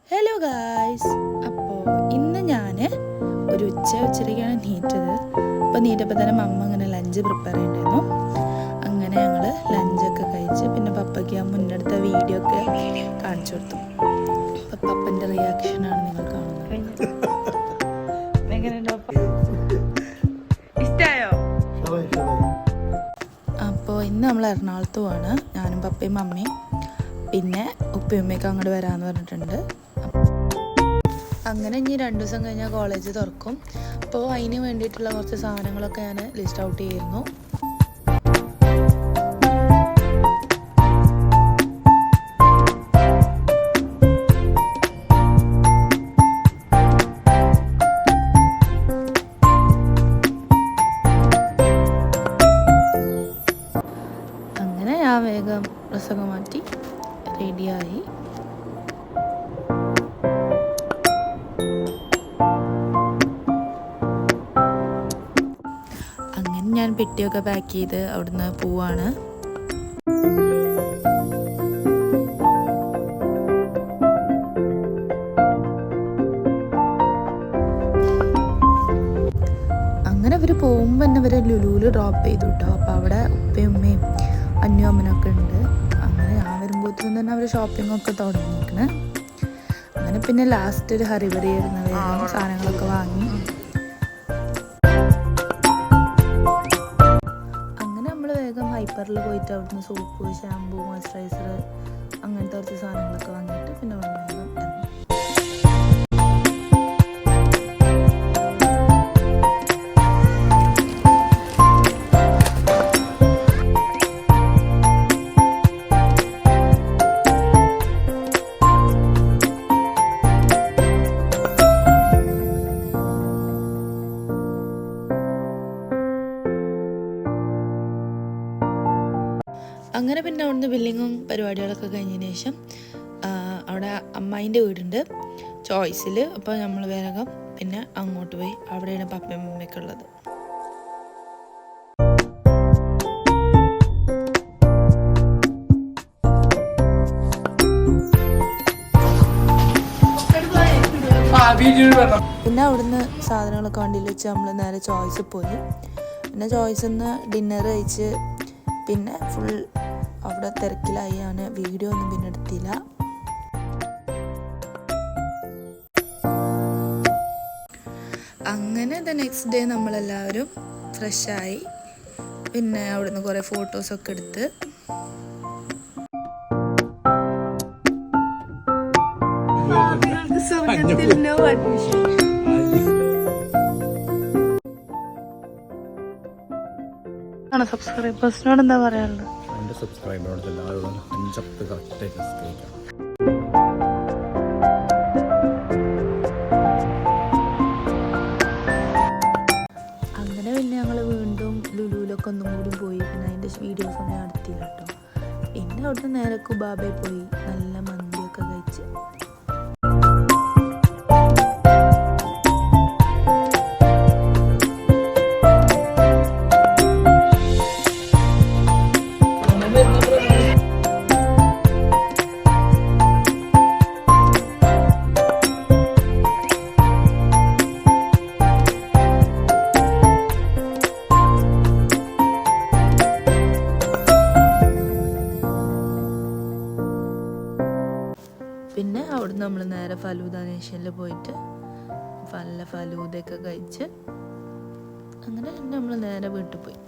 Hello guys, അപ്പോൾ ഇന്ന് ഞാൻ ഒരു ഉച്ചയ്ക്കാണ് നീറ്റത്. അപ്പോൾ നീറ്റപ്പോൾ തന്നെ മമ്മ അങ്ങനെ ലഞ്ച് പ്രിപ്പയർ ചെയ്യണ്ടായിരുന്നു. അങ്ങനെ ഞങ്ങൾ ലഞ്ചൊക്കെ കഴിച്ച് പിന്നെ പപ്പയ്ക്ക് ആ മുന്നെടുത്ത വീഡിയോ ഒക്കെ കാണിച്ചു കൊടുത്തു. അപ്പം പപ്പൻ്റെ റിയാക്ഷനാണ് നിങ്ങൾ കാണുന്നത്. ഇഷ്ടമായോ? അപ്പോൾ ഇന്ന് നമ്മൾ എറണാകുളത്ത് പോവാണ്, ഞാനും പപ്പയും മമ്മിയും. പിന്നെ ഉപ്പയുമ്മയൊക്കെ അങ്ങോട്ട് വരാമെന്ന് പറഞ്ഞിട്ടുണ്ട്. അങ്ങനെ ഇനി 2 ദിവസം കഴിഞ്ഞാൽ കോളേജ് തുറക്കും. അപ്പോൾ അതിന് വേണ്ടിയിട്ടുള്ള കുറച്ച് സാധനങ്ങളൊക്കെ ഞാൻ ലിസ്റ്റ് ഔട്ട് ചെയ്യായിരുന്നു. അങ്ങനെ ഞാൻ വേഗം ഡ്രസ്സൊക്കെ മാറ്റി റെഡിയായി. അങ്ങനെ ഞാൻ പെട്ടിയൊക്കെ പാക്ക് ചെയ്ത് അവിടുന്ന് പോവാണ്. അങ്ങനെ അവർ പോകുമ്പോൾ തന്നെ ഇവർ ലുലുവിൽ ഡ്രോപ്പ് ചെയ്തു കേട്ടോ. അപ്പോൾ അവിടെ ഉപ്പയും ഉമ്മയും അന്യും അമ്മനൊക്കെ ഉണ്ട്. അങ്ങനെ ഞാൻ വരുമ്പോഴത്തേക്കും തന്നെ അവർ ഷോപ്പിങ്ങൊക്കെ തുടങ്ങിയിരിക്കണേ. അങ്ങനെ പിന്നെ ലാസ്റ്റ് ഒരു ഹറിബറി ആയിരുന്നു, വേഗം സാധനങ്ങളൊക്കെ വാങ്ങി. അങ്ങനെ നമ്മൾ വേഗം ഹൈപ്പറിൽ പോയിട്ട് അവിടുന്ന് സോപ്പ്, ഷാമ്പൂ, മോയ്സ്ചറൈസർ അങ്ങനത്തെ കുറച്ച് സാധനങ്ങളൊക്കെ വാങ്ങിയിട്ട് പിന്നെ വേഗം ഇറങ്ങി. അങ്ങനെ പിന്നെ അവിടുന്ന് ബില്ലിങ്ങും പരിപാടികളൊക്കെ കഴിഞ്ഞതിന് ശേഷം അവിടെ അമ്മായിൻ്റെ വീടുണ്ട് ചോയ്സിൽ. അപ്പോൾ നമ്മൾ വേഗം പിന്നെ അങ്ങോട്ട് പോയി. അവിടെയാണ് പപ്പയും മമ്മയൊക്കെ ഉള്ളത്. പിന്നെ അവിടുന്ന് സാധനങ്ങളൊക്കെ വണ്ടിയിൽ വെച്ച് നമ്മൾ നേരെ ചോയ്സിൽ പോയി. പിന്നെ ചോയ്സിൽ നിന്ന് ഡിന്നർ കഴിച്ച് പിന്നെ ഫുൾ അവിടെ തിരക്കിലായി. ഞാൻ വീഡിയോ ഒന്നും പിന്നെ എടുത്തില്ല. അങ്ങനെ നെക്സ്റ്റ് ഡേ നമ്മളെല്ലാവരും ഫ്രഷായി പിന്നെ അവിടുന്ന് കുറേ ഫോട്ടോസൊക്കെ എടുത്ത് സബ്സ്ക്രൈബേഴ്സിനോട് എന്താ പറയാനുള്ളത്? എൻ്റെ സബ്സ്ക്രൈബറോട് എല്ലാവരോടും 5 കറക്റ്റായിട്ട് കഴിക്കാം. അങ്ങനെ പിന്നെ ഞങ്ങൾ വീണ്ടും ലുലുവിലൊക്കെ ഒന്നും കൂടി പോയി. പിന്നെ അതിൻ്റെ വീഡിയോസൊന്നും നടത്തിയില്ല കേട്ടോ. പിന്നെ അവിടുന്ന് നേരെ കുബാബയിൽ പോയി നല്ല മന്തിയൊക്കെ കഴിച്ച്. പിന്നെ അവിടുന്ന് നമ്മൾ നേരെ ഫലൂദ നേഷനിൽ പോയിട്ട് നല്ല ഫലൂദയൊക്കെ കഴിച്ച് അങ്ങനെ നമ്മൾ നേരെ വീട്ടിൽ പോയി.